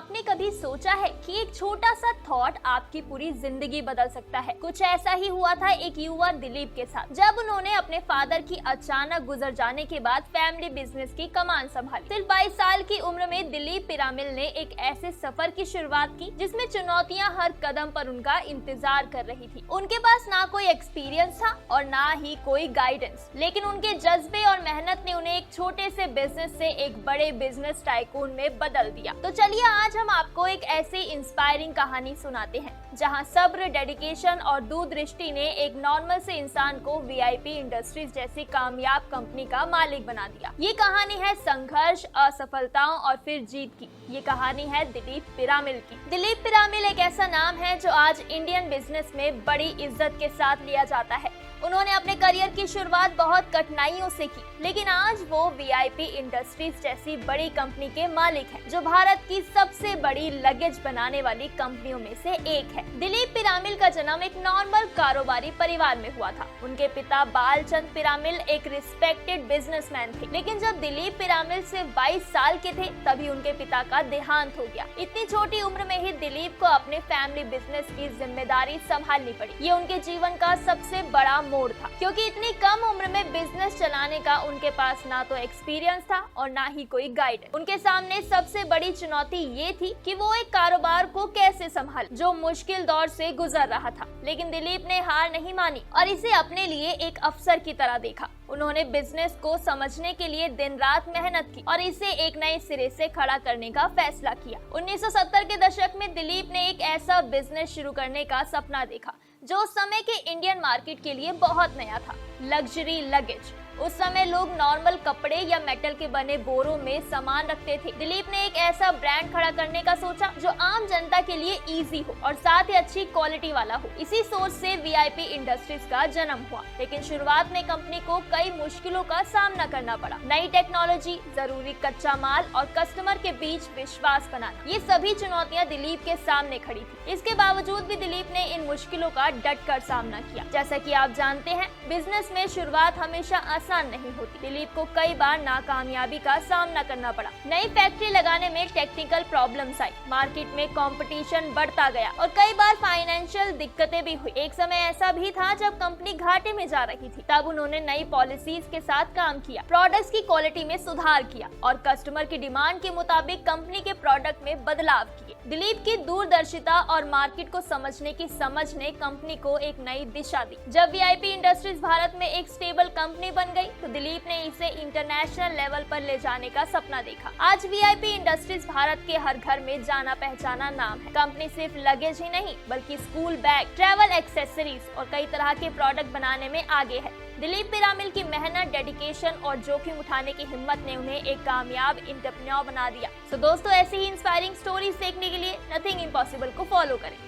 आपने कभी सोचा है कि एक छोटा सा थॉट आपकी पूरी जिंदगी बदल सकता है? कुछ ऐसा ही हुआ था एक युवा दिलीप के साथ, जब उन्होंने अपने फादर की अचानक गुजर जाने के बाद फैमिली बिजनेस की कमान संभाली। सिर्फ 22 साल की उम्र में दिलीप पिरामिल ने एक ऐसे सफर की शुरुआत की जिसमें चुनौतियां हर कदम पर उनका इंतजार कर रही थी। उनके पास ना कोई एक्सपीरियंस था और ना ही कोई गाइडेंस, लेकिन उनके जज्बे और मेहनत ने उन्हें एक छोटे से बिजनेस से एक बड़े बिजनेस टाइकून में बदल दिया। तो चलिए आज हम आपको एक ऐसी इंस्पायरिंग कहानी सुनाते हैं जहां सब्र, डेडिकेशन और दूरदृष्टि ने एक नॉर्मल से इंसान को वीआईपी इंडस्ट्रीज जैसी कामयाब कंपनी का मालिक बना दिया। ये कहानी है संघर्ष, असफलताओं और फिर जीत की। ये कहानी है दिलीप पिरामिल की। दिलीप पिरामिल एक ऐसा नाम है जो आज इंडियन बिजनेस में बड़ी इज्जत के साथ लिया जाता है। उन्होंने अपने करियर की शुरुआत बहुत कठिनाइयों से की, लेकिन आज वो वीआईपी इंडस्ट्रीज जैसी बड़ी कंपनी के मालिक हैं, जो भारत की सबसे बड़ी लगेज बनाने वाली कंपनियों में से एक है। दिलीप पिरामिल का जन्म एक नॉर्मल कारोबारी परिवार में हुआ था। उनके पिता बालचंद पिरामिल एक रिस्पेक्टेड बिजनेसमैन थे, लेकिन जब दिलीप पिरामिल सिर्फ 22 साल के थे तभी उनके पिता का देहांत हो गया। इतनी छोटी उम्र में ही दिलीप को अपने फैमिली बिजनेस की जिम्मेदारी संभालनी पड़ी। ये उनके जीवन का सबसे बड़ा मोड़ था, क्योंकि इतनी कम उम्र में बिजनेस चलाने का उनके पास ना तो एक्सपीरियंस था और ना ही कोई गाइड। उनके सामने सबसे बड़ी चुनौती ये थी कि वो एक कारोबार को कैसे संभाले जो मुश्किल दौर से गुजर रहा था। लेकिन दिलीप ने हार नहीं मानी और इसे अपने लिए एक अवसर की तरह देखा। उन्होंने बिजनेस को समझने के लिए दिन रात मेहनत की और इसे एक नए सिरे से खड़ा करने का फैसला किया। 1970 के दशक में दिलीप ने एक ऐसा बिजनेस शुरू करने का सपना देखा जो उस समय के इंडियन मार्केट के लिए बहुत नया था, लग्जरी लगेज। उस समय लोग नॉर्मल कपड़े या मेटल के बने बोरों में सामान रखते थे। दिलीप ने एक ऐसा ब्रांड खड़ा करने का सोचा जो आम जनता के लिए इजी हो और साथ ही अच्छी क्वालिटी वाला हो। इसी सोच से वीआईपी इंडस्ट्रीज का जन्म हुआ, लेकिन शुरुआत में कंपनी को कई मुश्किलों का सामना करना पड़ा। नई टेक्नोलॉजी, जरूरी कच्चा माल और कस्टमर के बीच विश्वास बनाना, ये सभी चुनौतियां दिलीप के सामने खड़ी थी। इसके बावजूद भी दिलीप ने इन मुश्किलों का डट कर सामना किया। जैसा कि आप जानते हैं, बिजनेस में शुरुआत हमेशा आसान नहीं होती। दिलीप को कई बार नाकामयाबी का सामना करना पड़ा। नई फैक्ट्री लगाने में टेक्निकल प्रॉब्लम्स आई, मार्केट में कंपटीशन बढ़ता गया और कई बार फाइनेंशियल दिक्कतें भी हुई। एक समय ऐसा भी था जब कंपनी घाटे में जा रही थी। तब उन्होंने नई पॉलिसीज के साथ काम किया, प्रोडक्ट्स की क्वालिटी में सुधार किया और कस्टमर की डिमांड के मुताबिक कंपनी के प्रोडक्ट में बदलाव किए। दिलीप की दूरदर्शिता और मार्केट को समझने की समझ ने कंपनी को एक नई दिशा दी। जब वीआईपी इंडस्ट्रीज भारत में एक स्टेबल कंपनी बन गई तो दिलीप ने इसे इंटरनेशनल लेवल पर ले जाने का सपना देखा। आज वीआईपी इंडस्ट्रीज भारत के हर घर में जाना पहचाना नाम है। कंपनी सिर्फ लगेज ही नहीं बल्कि स्कूल बैग, ट्रैवल एक्सेसरीज और कई तरह के प्रोडक्ट बनाने में आगे है। दिलीप पिरामिल की मेहनत, डेडिकेशन और जोखिम उठाने की हिम्मत ने उन्हें एक कामयाब एंटरप्रेन्योर बना दिया। तो दोस्तों, ऐसी ही इंस्पायरिंग स्टोरीज देखने के लिए नथिंग इम्पॉसिबल को फॉलो करें।